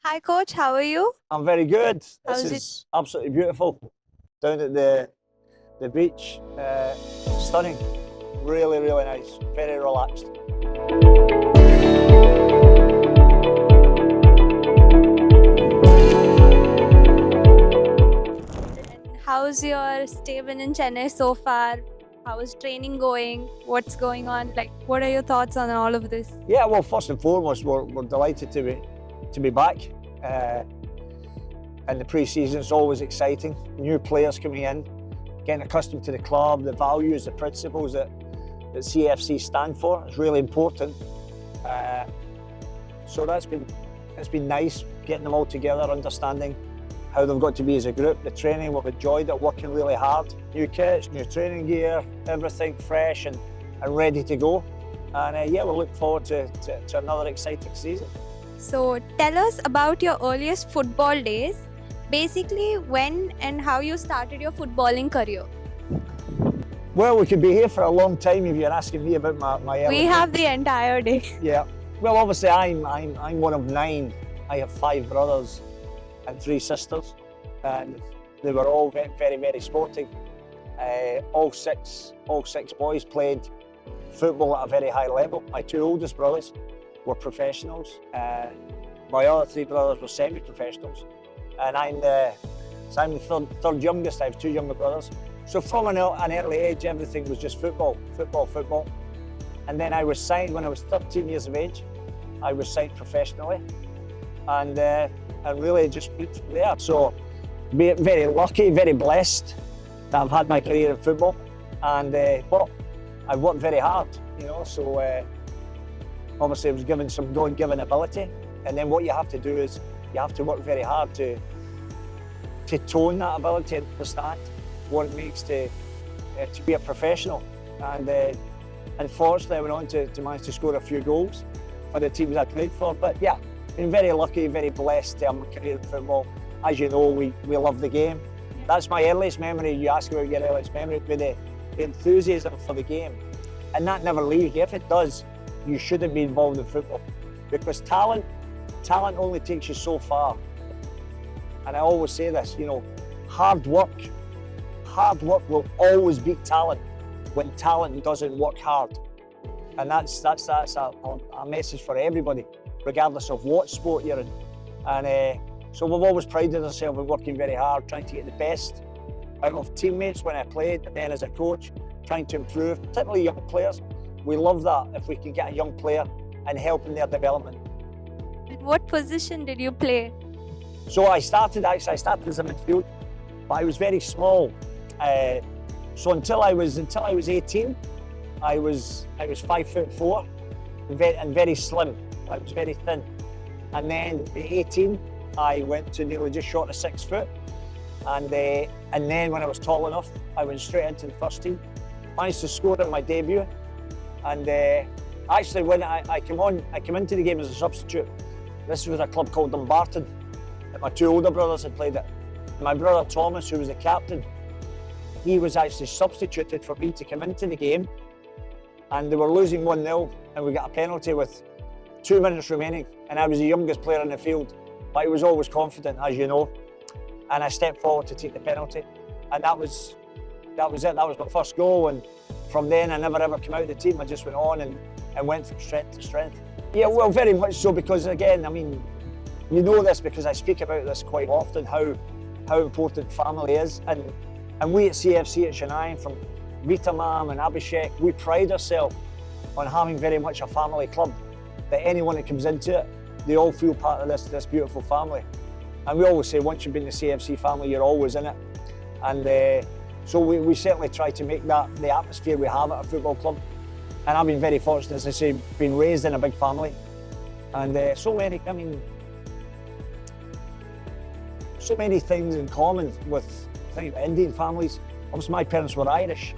Hi coach, how are you? I'm very good. How's This it? is absolutely beautiful. Down at the beach, stunning. Really, really nice. Very relaxed. And how's your stay been in Chennai so far? How is training going? What's going on? Like, what are your thoughts on all of this? Yeah, well, first and foremost, we're delighted to be back. And the pre-season is always exciting. New players coming in, getting accustomed to the club, the values, the principles that CFC stand for is really important. So it's been nice getting them all together, understanding how they've got to be as a group. The training, we've enjoyed it, working really hard. New kits, new training gear, everything fresh and ready to go. And yeah, we look forward to another exciting season. So, tell us about your earliest football days. Basically, when and how you started your footballing career. Well, we could be here for a long time if you're asking me about my early We have the entire day. Yeah. Well, obviously, I'm one of 9. I have 5 brothers and 3 sisters, and they were all very, very, very sporting. All six boys played football at a very high level. My 2 oldest brothers were professionals. My other 3 brothers were semi-professionals, and I'm the third youngest. I have 2 younger brothers. So from an early age, everything was just football. And then I was signed when I was 13 years of age. I was signed professionally, and really just went from there. So very lucky, very blessed that I've had my career in football, and but I've worked very hard, So obviously I was given some God-given ability, and then what you have to do is you have to work very hard to tone that ability and understand what it makes to be a professional. And unfortunately, I went on to manage to score a few goals for the teams I played for. But yeah, been very lucky, very blessed to have my career in football. As you know, we love the game. That's my earliest memory. You ask about your earliest memory, with the enthusiasm for the game. And that never leaves you. If it does, you shouldn't be involved in football, because talent only takes you so far. And I always say this, hard work will always beat talent when talent doesn't work hard. And that's a message for everybody, regardless of what sport you're in. And so we've always prided ourselves in working very hard, trying to get the best out of teammates when I played, and then as a coach, trying to improve, particularly young players. We love that if we can get a young player and help in their development. What position did you play? So I started as a midfield, but I was very small. So until I was 18, I was 5'4" and very slim. I was very thin. And then at 18, I went to nearly just short of 6 foot. And then when I was tall enough, I went straight into the first team. Managed to score in my debut. And actually, when I came into the game as a substitute. This was a club called Dumbarton. My 2 older brothers had played it. My brother Thomas, who was the captain, he was actually substituted for me to come into the game. And they were losing 1-0, and we got a penalty with 2 minutes remaining. And I was the youngest player in the field, but I was always confident, as you know. And I stepped forward to take the penalty. And that was it. That was my first goal. And from then, I never ever came out of the team. I just went on and went from strength to strength. Yeah, well, very much so, because again, I mean, you know this because I speak about this quite often, how important family is. And we at CFC at Chennaiyin, from Rita Mam and Abhishek, we pride ourselves on having very much a family club, that anyone that comes into it, they all feel part of this beautiful family. And we always say, once you've been in the CFC family, you're always in it. And so we certainly try to make that the atmosphere we have at a football club. And I've been very fortunate, as I say, being raised in a big family. And so many things in common with Indian families. Obviously, my parents were Irish,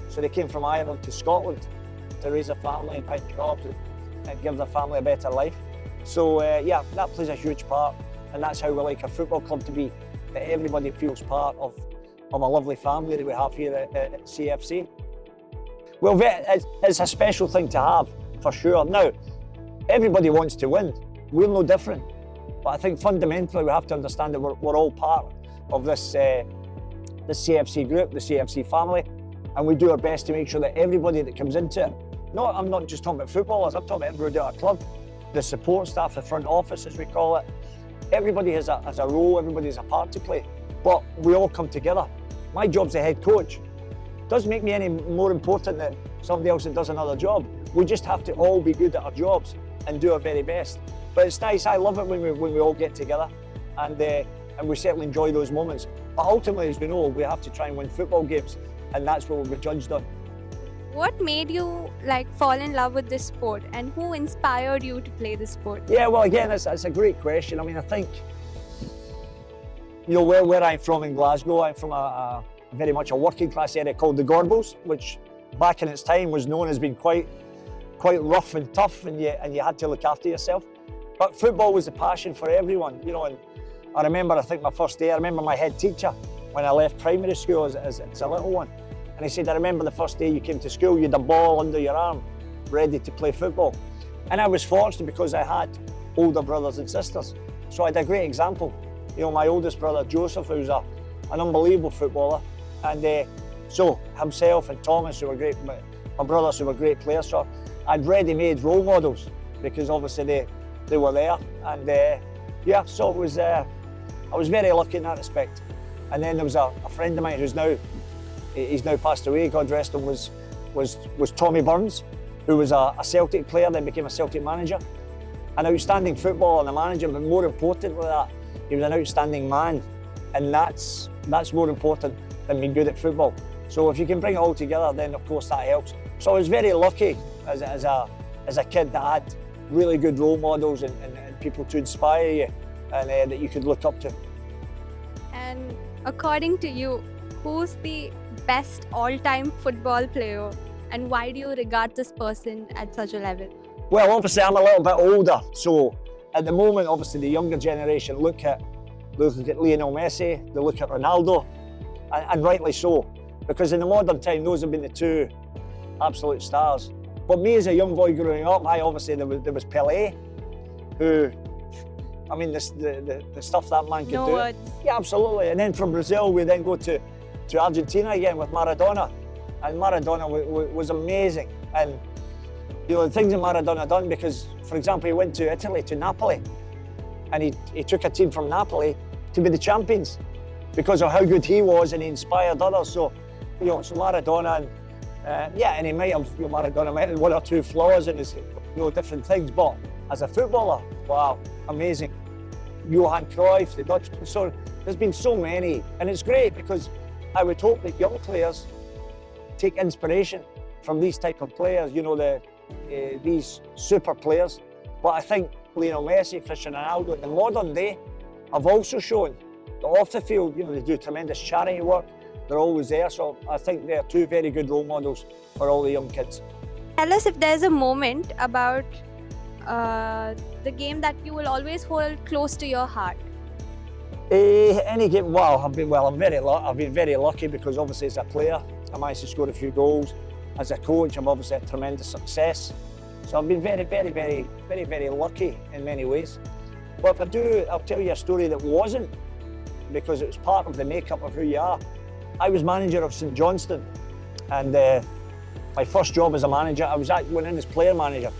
so they came from Ireland to Scotland to raise a family and find jobs and give their family a better life. So yeah, that plays a huge part, and that's how we like a football club to be, that everybody feels part of a lovely family that we have here at CFC. Well, it's a special thing to have, for sure. Now, everybody wants to win. We're no different. But I think fundamentally we have to understand that we're all part of this CFC group, the CFC family, and we do our best to make sure that everybody that comes into it, I'm not just talking about footballers, I'm talking about everybody at our club, the support staff, the front office as we call it. Everybody has a role, everybody has a part to play, but we all come together. My job's the head coach. Doesn't make me any more important than somebody else that does another job. We just have to all be good at our jobs and do our very best. But it's nice, I love it when we all get together, and we certainly enjoy those moments. But ultimately, as we know, we have to try and win football games, and that's what we're judged on. What made you fall in love with this sport, and who inspired you to play this sport? Yeah, well, again, it's a great question. I mean, I think, where I'm from in Glasgow, I'm from a very much a working class area called the Gorbals, which back in its time was known as being quite rough and tough, and you had to look after yourself. But football was a passion for everyone, and I remember, my first day, I remember my head teacher when I left primary school as a little one. And he said, I remember the first day you came to school, you had a ball under your arm, ready to play football. And I was fortunate because I had older brothers and sisters. So I had a great example. My oldest brother, Joseph, who's an unbelievable footballer. And so himself and Thomas, who were great, my brothers who were great players. So I'd ready-made role models because obviously they were there. And so it was, I was very lucky in that respect. And then there was a friend of mine he's now passed away, God rest him, was Tommy Burns, who was a Celtic player, then became a Celtic manager. An outstanding footballer and a manager, but more importantly than that, he was an outstanding man. And that's more important than being good at football. So if you can bring it all together, then of course that helps. So I was very lucky as a kid that I had really good role models and people to inspire you and that you could look up to. And according to you, who's the best all-time football player, and why do you regard this person at such a level? Well, obviously I'm a little bit older, so at the moment, obviously the younger generation look at Lionel Messi, they look at Ronaldo, and rightly so, because in the modern time those have been the two absolute stars. But me as a young boy growing up, there was Pele, who, I mean, the stuff that man could do. Words. Yeah, absolutely. And then from Brazil, we then go to Argentina again with Maradona. And Maradona was amazing. And, the things that Maradona done, because, for example, he went to Italy, to Napoli, and he took a team from Napoli to be the champions because of how good he was, and he inspired others. So, so Maradona, and he might have, Maradona might have one or two flaws in his, different things, but as a footballer, wow, amazing. 𝐲𝐶 Cruyff, the Dutch, so there's been so many, and it's great because I would hope that young players take inspiration from these type of players, these super players. But I think Lionel Messi, Cristiano Ronaldo in the modern day have also shown that off the field, they do tremendous charity work, they're always there. So I think they're two very good role models for all the young kids. Tell us if there's a moment about the game that you will always hold close to your heart. Any game, I've been very lucky because obviously as a player, I managed to score a few goals. As a coach, I'm obviously had tremendous success. So I've been very, very, very, very, very lucky in many ways. But I'll tell you a story that wasn't, because it was part of the makeup of who you are. I was manager of St Johnstone, and my first job as a manager, went in as player manager.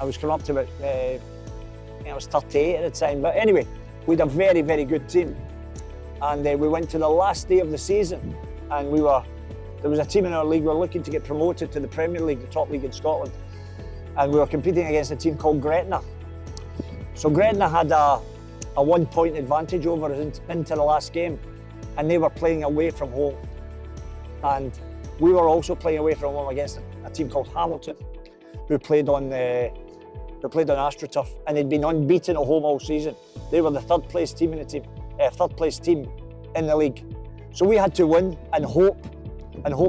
I was coming up to about, I was 38 at the time, but anyway, we had a very, very good team. And we went to the last day of the season, and there was a team in our league, we were looking to get promoted to the Premier League, the top league in Scotland. And we were competing against a team called Gretna. So Gretna had a 1 point advantage over us into the last game, and they were playing away from home. And we were also playing away from home against a team called Hamilton, who played on AstroTurf, and they'd been unbeaten at home all season. They were the third place team in the league. So we had to win and hope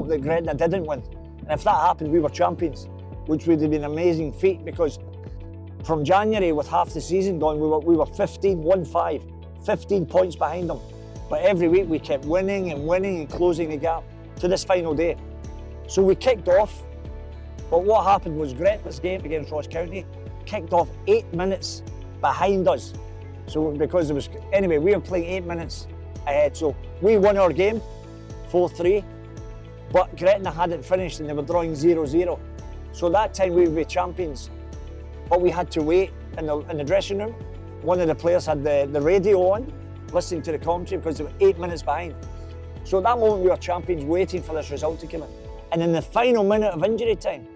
that Gretna didn't win. And if that happened, we were champions, which would have been an amazing feat, because from January, with half the season gone, we were 15 points behind them. But every week we kept winning and closing the gap to this final day. So we kicked off, but what happened was Gretna's game against Ross County kicked off 8 minutes behind us. So because anyway, we were playing 8 minutes ahead. So we won our game, 4-3, but Gretna hadn't finished and they were drawing 0-0. So that time we would be champions, but we had to wait in the dressing room. One of the players had the radio on, listening to the commentary because they were 8 minutes behind. So at that moment we were champions, waiting for this result to come in. And in the final minute of injury time,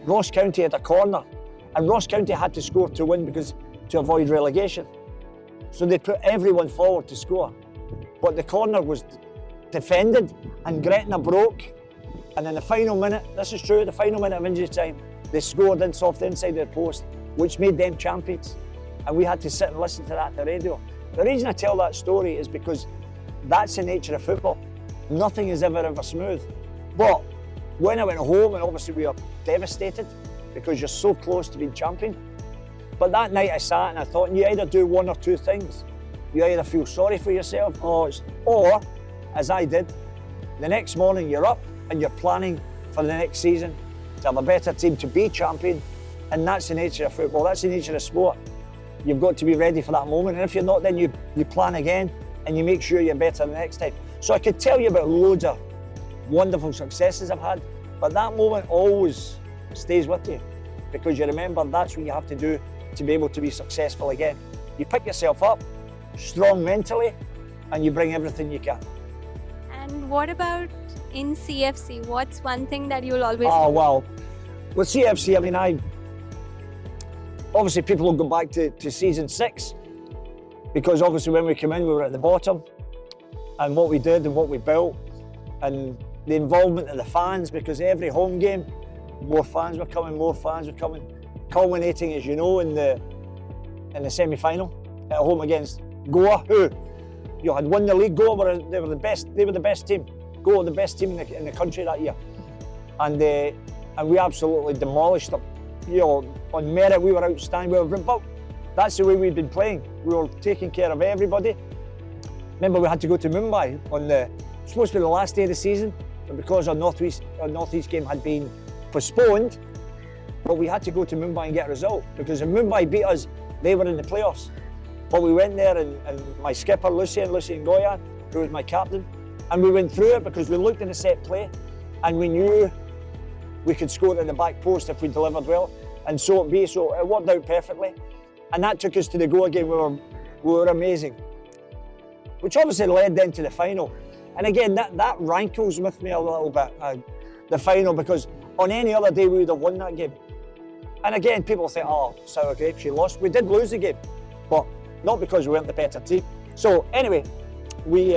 Ross County had a corner, and Ross County had to score to win to avoid relegation. So they put everyone forward to score. But the corner was defended and Gretna broke. And in the final minute, this is true, the final minute of injury time, they scored off the inside of the post, which made them champions. And we had to sit and listen to that on the radio. The reason I tell that story is because that's the nature of football. Nothing is ever smooth. But when I went home, and obviously we were devastated because you're so close to being champion. But that night I sat and I thought, you either do one or two things. You either feel sorry for yourself, or as I did, the next morning you're up and you're planning for the next season to have a better team, to be champion. And that's the nature of football, that's the nature of sport. You've got to be ready for that moment. And if you're not, then you plan again and you make sure you're better the next time. So I could tell you about loads of wonderful successes I've had, but that moment always stays with you because you remember that's what you have to do to be able to be successful again. You pick yourself up, strong mentally, and you bring everything you can. And what about in CFC? What's one thing that you'll always Oh, well, with CFC, I mean, obviously people will go back to season 6 because obviously when we came in, we were at the bottom, and what we did and what we built and the involvement of the fans, because every home game, more fans were coming, culminating, as you know, in the semi-final at home against Goa, who had won the league. Goa they were the best team. Goa were the best team in the country that year, and we absolutely demolished them. On merit, we were outstanding. But that's the way we'd been playing. We were taking care of everybody. Remember, we had to go to Mumbai supposed to be the last day of the season, but because our Northeast game had been postponed, but we had to go to Mumbai and get a result, because if Mumbai beat us, they were in the playoffs. But we went there, and my skipper, 𝐲𝐨𝐮'𝐫𝐞, who was my captain, and we went through it because we looked in the set play and we knew we could score in the back post if we delivered well, and so it be. So it worked out perfectly, and that took us to the Goa game. We were amazing, which obviously led then to the final. And again, that rankles with me a little bit, the final, because on any other day we would have won that game. And again, people think, oh, sour grapes, you lost. We did lose the game, but not because we weren't the better team. So anyway, we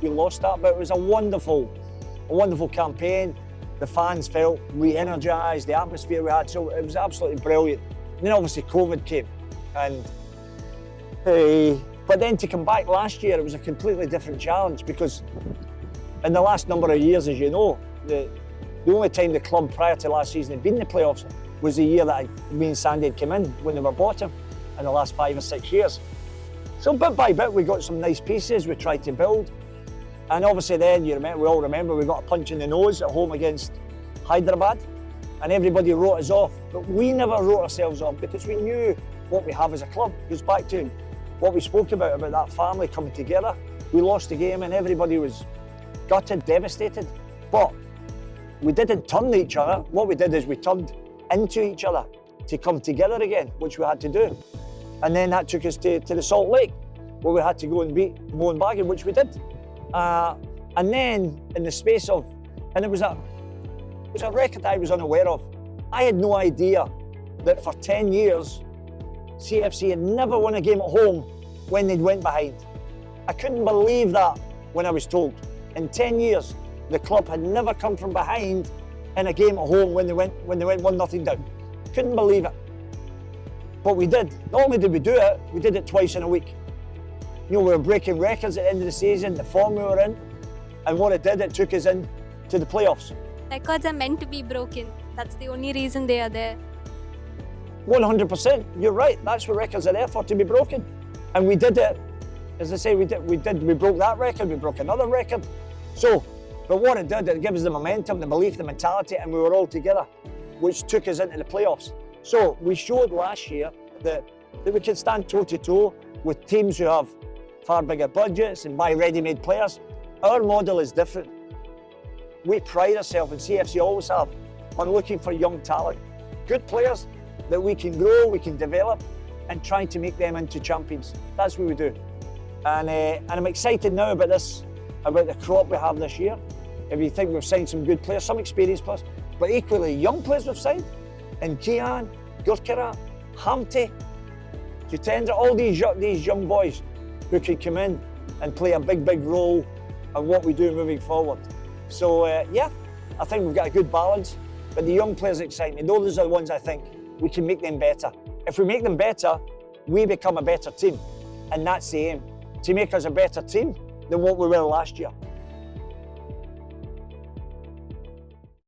lost that, but it was a wonderful campaign. The fans felt re-energised, the atmosphere we had, so it was absolutely brilliant. And then obviously COVID came, and but then to come back last year, it was a completely different challenge, because in the last number of years, as you know, the only time the club prior to last season had been in the playoffs was the year that me and Sandy had come in, when they were bottom in the last 5 or 6 years. So bit by bit, we got some nice pieces we tried to build. And obviously then, we all remember, we got a punch in the nose at home against Hyderabad, and everybody wrote us off. But we never wrote ourselves off, because we knew what we have as a club. It goes back to what we spoke about that family coming together. We lost the game and everybody was gutted, devastated. But we didn't turn to each other. What we did is we turned into each other to come together again, which we had to do. And then that took us to the Salt Lake, where we had to go and beat Mohanbagan, which we did. And then in the space of, and it was a record I was unaware of. I had no idea that for 10 years, CFC had never won a game at home when they'd went behind. I couldn't believe that when I was told. In 10 years, the club had never come from behind in a game at home when they went 1-0 down. Couldn't believe it. But we did. Not only did we do it, we did it twice in a week. We were breaking records at the end of the season, the form we were in, and what it did, it took us in to the playoffs. Records are meant to be broken. That's the only reason they are there. 100%, you're right. That's what records are there for, to be broken. And we did it. As I say, we broke that record, we broke another record. So, but what it did, it gave us the momentum, the belief, the mentality, and we were all together, which took us into the playoffs. So we showed last year that that we can stand toe-to-toe with teams who have far bigger budgets and buy ready-made players. Our model is different. We pride ourselves, and CFC always have, on looking for young talent. Good players that we can grow, we can develop, and trying to make them into champions. That's what we do. And I'm excited now about this, about the crop we have this year. If you think we've signed some good players, some experienced players, but equally young players we've signed, and 𝐲𝐶, 𝐷𝐴𝐴, 𝐴𝐚𝐷𝐿, 𝐸𝐷𝐿, all these young boys who can come in and play a big role in what we do moving forward. So yeah, I think we've got a good balance, but the young players excite me. Those are the ones I think we can make them better. If we make them better, we become a better team, and that's the aim, to make us a better team than what we were last year.